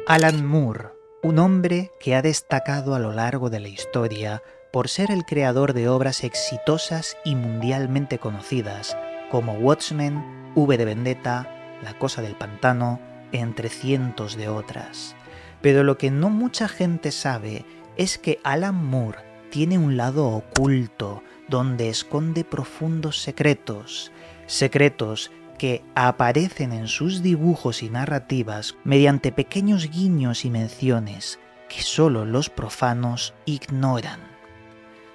Alan Moore, un hombre que ha destacado a lo largo de la historia por ser el creador de obras exitosas y mundialmente conocidas como Watchmen, V de Vendetta, La Cosa del Pantano, entre cientos de otras. Pero lo que no mucha gente sabe es que Alan Moore tiene un lado oculto donde esconde profundos secretos que aparecen en sus dibujos y narrativas mediante pequeños guiños y menciones que solo los profanos ignoran.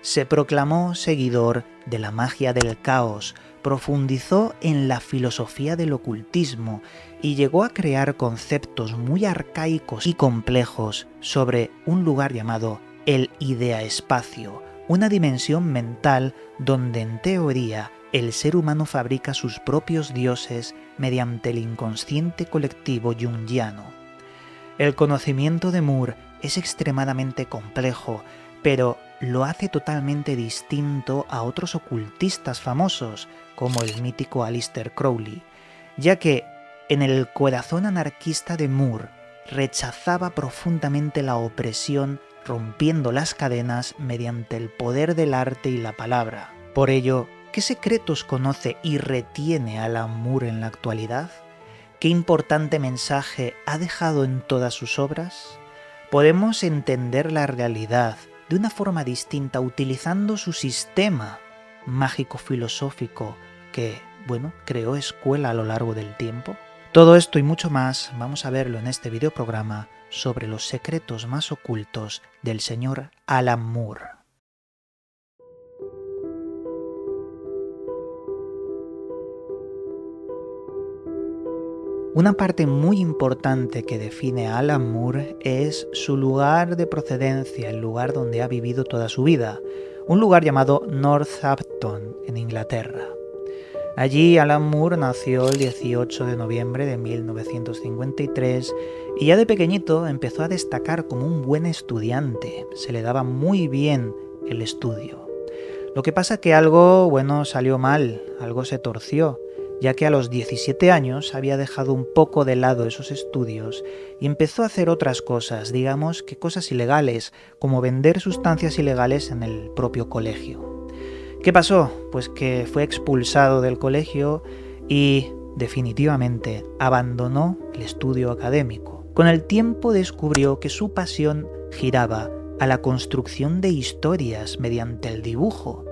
Se proclamó seguidor de la magia del caos, profundizó en la filosofía del ocultismo y llegó a crear conceptos muy arcaicos y complejos sobre un lugar llamado el idea-espacio, una dimensión mental donde en teoría el ser humano fabrica sus propios dioses mediante el inconsciente colectivo junguiano. El conocimiento de Moore es extremadamente complejo, pero lo hace totalmente distinto a otros ocultistas famosos, como el mítico Aleister Crowley, ya que en el corazón anarquista de Moore rechazaba profundamente la opresión, rompiendo las cadenas mediante el poder del arte y la palabra. Por ello, ¿qué secretos conoce y retiene Alan Moore en la actualidad? ¿Qué importante mensaje ha dejado en todas sus obras? Podemos entender la realidad de una forma distinta utilizando su sistema mágico-filosófico que, creó escuela a lo largo del tiempo. Todo esto y mucho más vamos a verlo en este videoprograma sobre los secretos más ocultos del señor Alan Moore. Una parte muy importante que define a Alan Moore es su lugar de procedencia, el lugar donde ha vivido toda su vida, un lugar llamado Northampton, en Inglaterra. Allí Alan Moore nació el 18 de noviembre de 1953 y ya de pequeñito empezó a destacar como un buen estudiante, se le daba muy bien el estudio. Lo que pasa que algo, salió mal, algo se torció, ya que a los 17 años había dejado un poco de lado esos estudios y empezó a hacer otras cosas, digamos que cosas ilegales, como vender sustancias ilegales en el propio colegio. ¿Qué pasó? Pues que fue expulsado del colegio y definitivamente abandonó el estudio académico. Con el tiempo descubrió que su pasión giraba a la construcción de historias mediante el dibujo.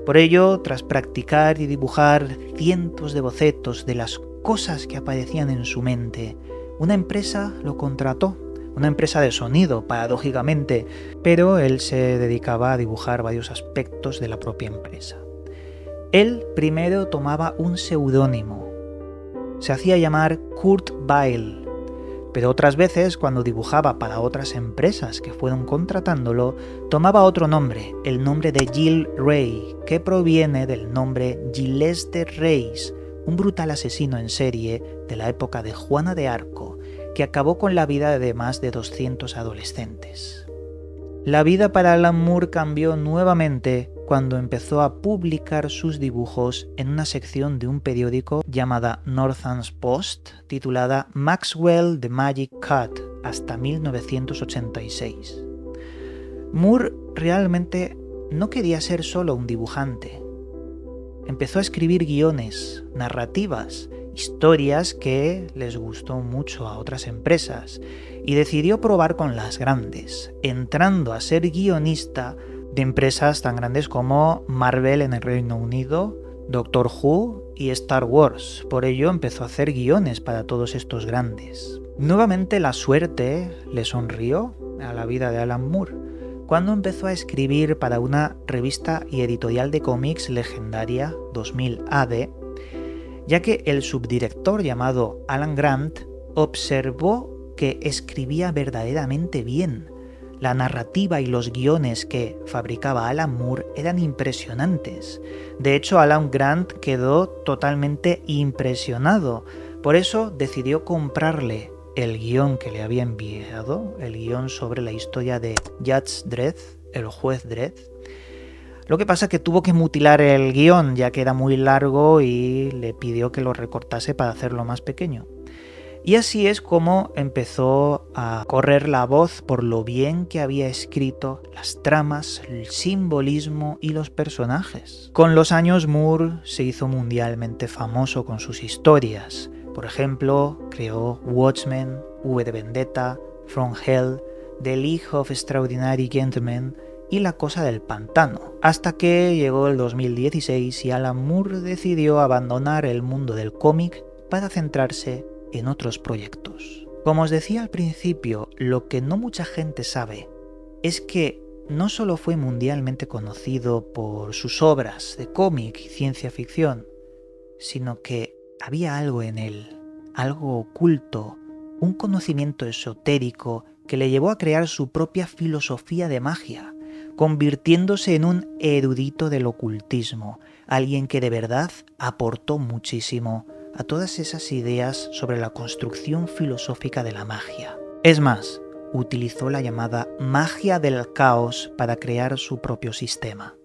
Por ello, tras practicar y dibujar cientos de bocetos de las cosas que aparecían en su mente, una empresa lo contrató, una empresa de sonido, paradójicamente, pero él se dedicaba a dibujar varios aspectos de la propia empresa. Él primero tomaba un seudónimo, se hacía llamar Kurt Weill, pero otras veces, cuando dibujaba para otras empresas que fueron contratándolo, tomaba otro nombre, el nombre de Gil Ray, que proviene del nombre Gilles de Reis, un brutal asesino en serie de la época de Juana de Arco, que acabó con la vida de más de 200 adolescentes. La vida para Alan Moore cambió nuevamente cuando empezó a publicar sus dibujos en una sección de un periódico llamada Northants Post, titulada Maxwell the Magic Cut, hasta 1986. Moore realmente no quería ser solo un dibujante. Empezó a escribir guiones, narrativas, historias que les gustó mucho a otras empresas y decidió probar con las grandes, entrando a ser guionista de empresas tan grandes como Marvel en el Reino Unido, Doctor Who y Star Wars. Por ello empezó a hacer guiones para todos estos grandes. Nuevamente la suerte le sonrió a la vida de Alan Moore cuando empezó a escribir para una revista y editorial de cómics legendaria, 2000 AD, ya que el subdirector llamado Alan Grant observó que escribía verdaderamente bien. La narrativa y los guiones que fabricaba Alan Moore eran impresionantes. De hecho, Alan Grant quedó totalmente impresionado. Por eso decidió comprarle el guión que le había enviado, el guión sobre la historia de Judge Dredd, el juez Dredd. Lo que pasa es que tuvo que mutilar el guión, ya que era muy largo, y le pidió que lo recortase para hacerlo más pequeño. Y así es como empezó a correr la voz por lo bien que había escrito las tramas, el simbolismo y los personajes. Con los años Moore se hizo mundialmente famoso con sus historias. Por ejemplo, creó Watchmen, V de Vendetta, From Hell, The League of Extraordinary Gentlemen y La Cosa del Pantano, hasta que llegó el 2016 y Alan Moore decidió abandonar el mundo del cómic para centrarse en otros proyectos. Como os decía al principio, lo que no mucha gente sabe es que no solo fue mundialmente conocido por sus obras de cómic y ciencia ficción, sino que había algo en él, algo oculto, un conocimiento esotérico que le llevó a crear su propia filosofía de magia, convirtiéndose en un erudito del ocultismo, alguien que de verdad aportó muchísimo a todas esas ideas sobre la construcción filosófica de la magia. Es más, utilizó la llamada magia del caos para crear su propio sistema.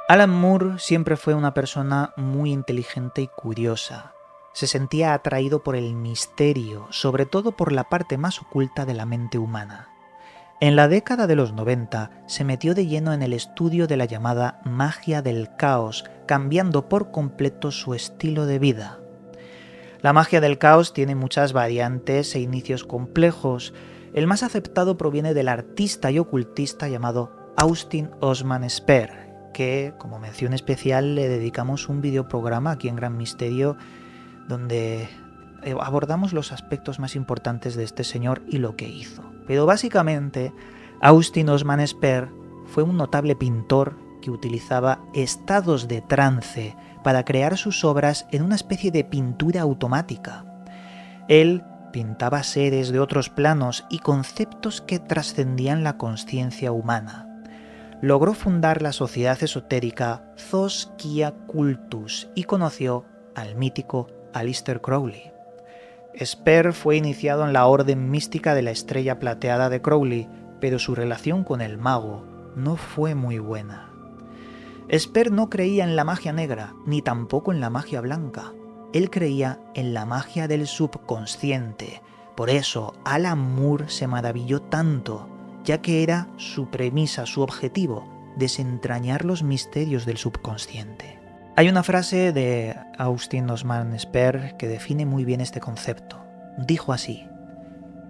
Alan Moore siempre fue una persona muy inteligente y curiosa. Se sentía atraído por el misterio, sobre todo por la parte más oculta de la mente humana. En la década de los 90 se metió de lleno en el estudio de la llamada magia del caos, cambiando por completo su estilo de vida. La magia del caos tiene muchas variantes e inicios complejos. El más aceptado proviene del artista y ocultista llamado Austin Osman Spare, que, como mención especial, le dedicamos un videoprograma aquí en Gran Misterio donde abordamos los aspectos más importantes de este señor y lo que hizo. Pero básicamente, Austin Osman Spare fue un notable pintor que utilizaba estados de trance para crear sus obras en una especie de pintura automática. Él pintaba seres de otros planos y conceptos que trascendían la consciencia humana. Logró fundar la sociedad esotérica Zos Kia Cultus y conoció al mítico Aleister Crowley. Spare fue iniciado en la orden mística de la Estrella Plateada de Crowley, pero su relación con el mago no fue muy buena. Spare no creía en la magia negra, ni tampoco en la magia blanca. Él creía en la magia del subconsciente. Por eso Alan Moore se maravilló tanto, ya que era su premisa, su objetivo, desentrañar los misterios del subconsciente. Hay una frase de Austin Osman Spare que define muy bien este concepto. Dijo así: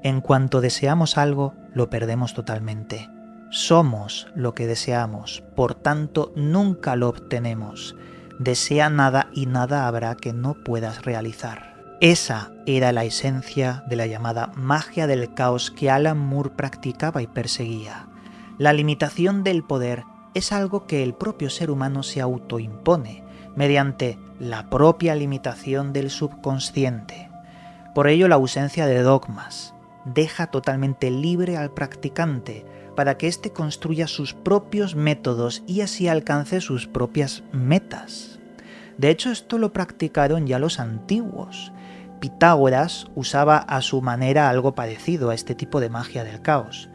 en cuanto deseamos algo, lo perdemos totalmente. Somos lo que deseamos, por tanto nunca lo obtenemos. Desea nada y nada habrá que no puedas realizar. Esa era la esencia de la llamada magia del caos que Alan Moore practicaba y perseguía. La limitación del poder es algo que el propio ser humano se autoimpone, mediante la propia limitación del subconsciente. Por ello, la ausencia de dogmas deja totalmente libre al practicante para que éste construya sus propios métodos y así alcance sus propias metas. De hecho, esto lo practicaron ya los antiguos. Pitágoras usaba a su manera algo parecido a este tipo de magia del caos,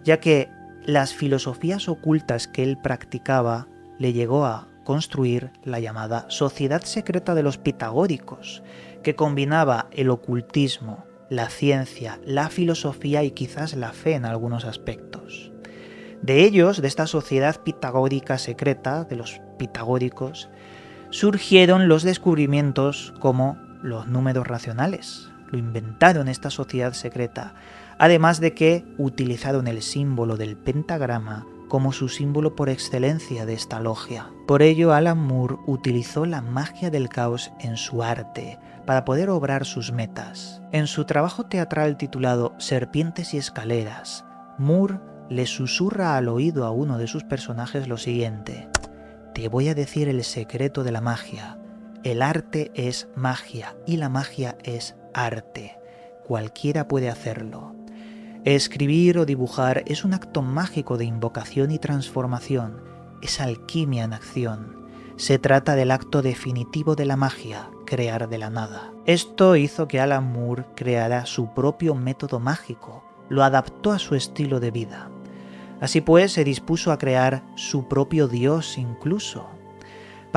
ya que las filosofías ocultas que él practicaba le llegó a construir la llamada Sociedad Secreta de los Pitagóricos, que combinaba el ocultismo, la ciencia, la filosofía y quizás la fe en algunos aspectos. De ellos, de esta sociedad pitagórica secreta, de los pitagóricos, surgieron los descubrimientos como los números racionales. Lo inventaron esta sociedad secreta, además de que utilizaron el símbolo del pentagrama como su símbolo por excelencia de esta logia. Por ello, Alan Moore utilizó la magia del caos en su arte para poder obrar sus metas. En su trabajo teatral titulado Serpientes y Escaleras, Moore le susurra al oído a uno de sus personajes lo siguiente: te voy a decir el secreto de la magia. El arte es magia y la magia es arte. Cualquiera puede hacerlo. Escribir o dibujar es un acto mágico de invocación y transformación. Es alquimia en acción. Se trata del acto definitivo de la magia, crear de la nada. Esto hizo que Alan Moore creara su propio método mágico. Lo adaptó a su estilo de vida. Así pues, se dispuso a crear su propio dios incluso.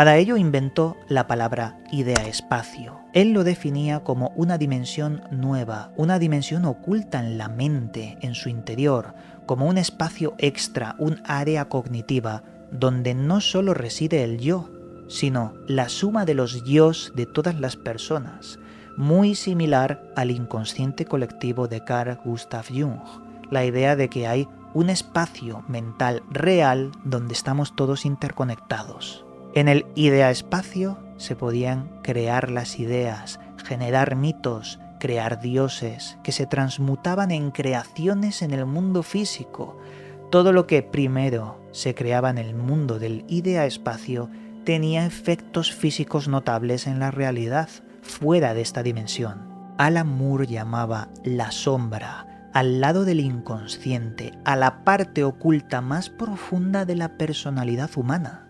Para ello inventó la palabra idea-espacio. Él lo definía como una dimensión nueva, una dimensión oculta en la mente, en su interior, como un espacio extra, un área cognitiva, donde no solo reside el yo, sino la suma de los yos de todas las personas, muy similar al inconsciente colectivo de Carl Gustav Jung, la idea de que hay un espacio mental real donde estamos todos interconectados. En el idea-espacio se podían crear las ideas, generar mitos, crear dioses, que se transmutaban en creaciones en el mundo físico. Todo lo que primero se creaba en el mundo del idea-espacio tenía efectos físicos notables en la realidad, fuera de esta dimensión. Alan Moore llamaba la sombra al lado del inconsciente, a la parte oculta más profunda de la personalidad humana.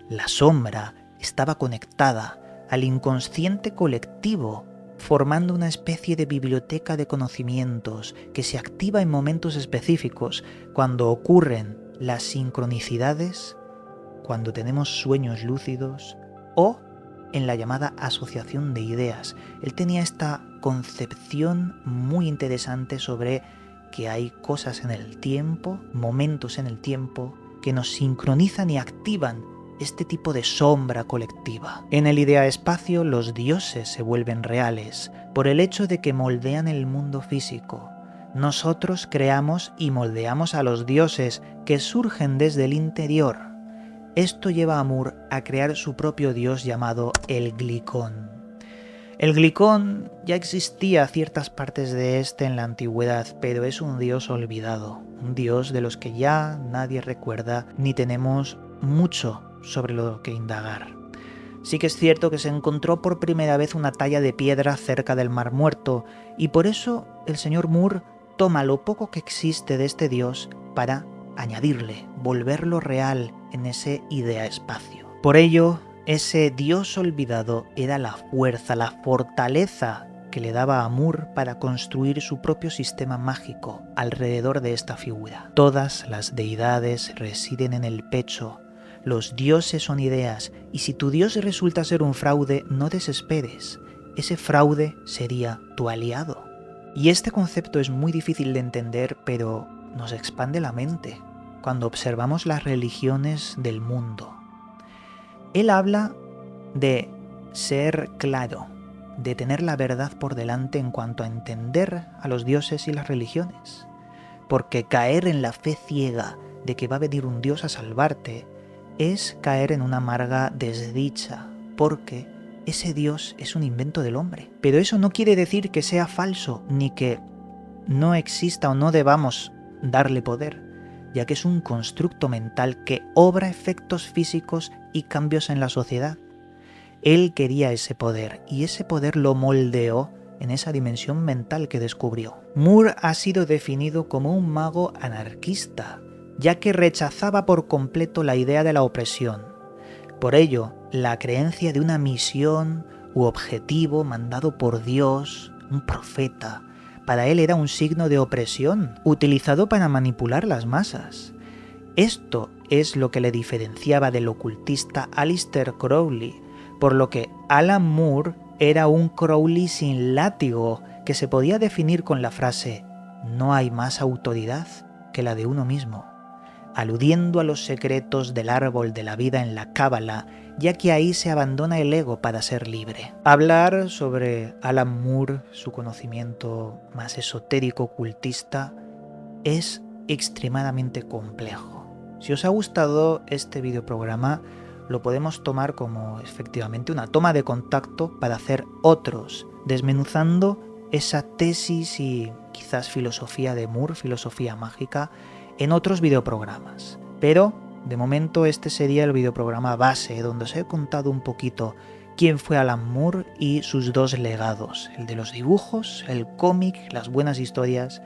La sombra estaba conectada al inconsciente colectivo, formando una especie de biblioteca de conocimientos que se activa en momentos específicos, cuando ocurren las sincronicidades, cuando tenemos sueños lúcidos o en la llamada asociación de ideas. Él tenía esta concepción muy interesante sobre que hay cosas en el tiempo, momentos en el tiempo, que nos sincronizan y activan este tipo de sombra colectiva. En el idea-espacio los dioses se vuelven reales por el hecho de que moldean el mundo físico. Nosotros creamos y moldeamos a los dioses que surgen desde el interior. Esto lleva a Moore a crear su propio dios llamado el Glicón. El Glicón ya existía ciertas partes de este en la antigüedad, pero es un dios olvidado, un dios de los que ya nadie recuerda ni tenemos mucho sobre lo que indagar. Sí que es cierto que se encontró por primera vez una talla de piedra cerca del Mar Muerto, y por eso el señor Moore toma lo poco que existe de este dios para añadirle, volverlo real en ese idea-espacio. Por ello, ese dios olvidado era la fuerza, la fortaleza que le daba a Moore para construir su propio sistema mágico alrededor de esta figura. Todas las deidades residen en el pecho. Los dioses son ideas, y si tu dios resulta ser un fraude, no desesperes. Ese fraude sería tu aliado. Y este concepto es muy difícil de entender, pero nos expande la mente cuando observamos las religiones del mundo. Él habla de ser claro, de tener la verdad por delante en cuanto a entender a los dioses y las religiones. Porque caer en la fe ciega de que va a venir un dios a salvarte es caer en una amarga desdicha, porque ese Dios es un invento del hombre. Pero eso no quiere decir que sea falso, ni que no exista o no debamos darle poder, ya que es un constructo mental que obra efectos físicos y cambios en la sociedad. Él quería ese poder, y ese poder lo moldeó en esa dimensión mental que descubrió. Moore ha sido definido como un mago anarquista, ya que rechazaba por completo la idea de la opresión. Por ello, la creencia de una misión u objetivo mandado por Dios, un profeta, para él era un signo de opresión, utilizado para manipular las masas. Esto es lo que le diferenciaba del ocultista Aleister Crowley, por lo que Alan Moore era un Crowley sin látigo, que se podía definir con la frase «no hay más autoridad que la de uno mismo», aludiendo a los secretos del árbol de la vida en la Cábala, ya que ahí se abandona el ego para ser libre. Hablar sobre Alan Moore, su conocimiento más esotérico ocultista, es extremadamente complejo. Si os ha gustado este videoprograma, lo podemos tomar como efectivamente una toma de contacto para hacer otros, desmenuzando esa tesis y quizás filosofía de Moore, filosofía mágica, en otros videoprogramas. Pero, de momento, este sería el videoprograma base, donde os he contado un poquito quién fue Alan Moore y sus dos legados, el de los dibujos, el cómic, las buenas historias,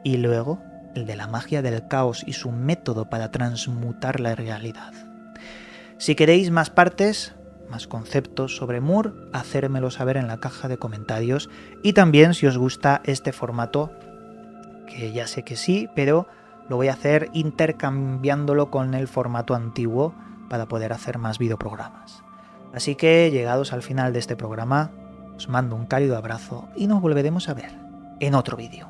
y luego el de la magia del caos y su método para transmutar la realidad. Si queréis más partes, más conceptos sobre Moore, hacérmelo saber en la caja de comentarios, y también si os gusta este formato, que ya sé que sí, pero lo voy a hacer intercambiándolo con el formato antiguo, para poder hacer más videoprogramas. Así que, llegados al final de este programa, os mando un cálido abrazo y nos volveremos a ver en otro vídeo.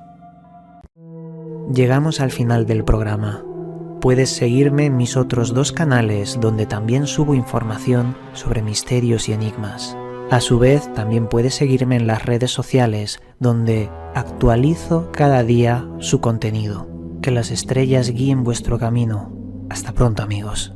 Llegamos al final del programa. Puedes seguirme en mis otros 2 canales donde también subo información sobre misterios y enigmas. A su vez, también puedes seguirme en las redes sociales donde actualizo cada día su contenido. Que las estrellas guíen vuestro camino. Hasta pronto, amigos.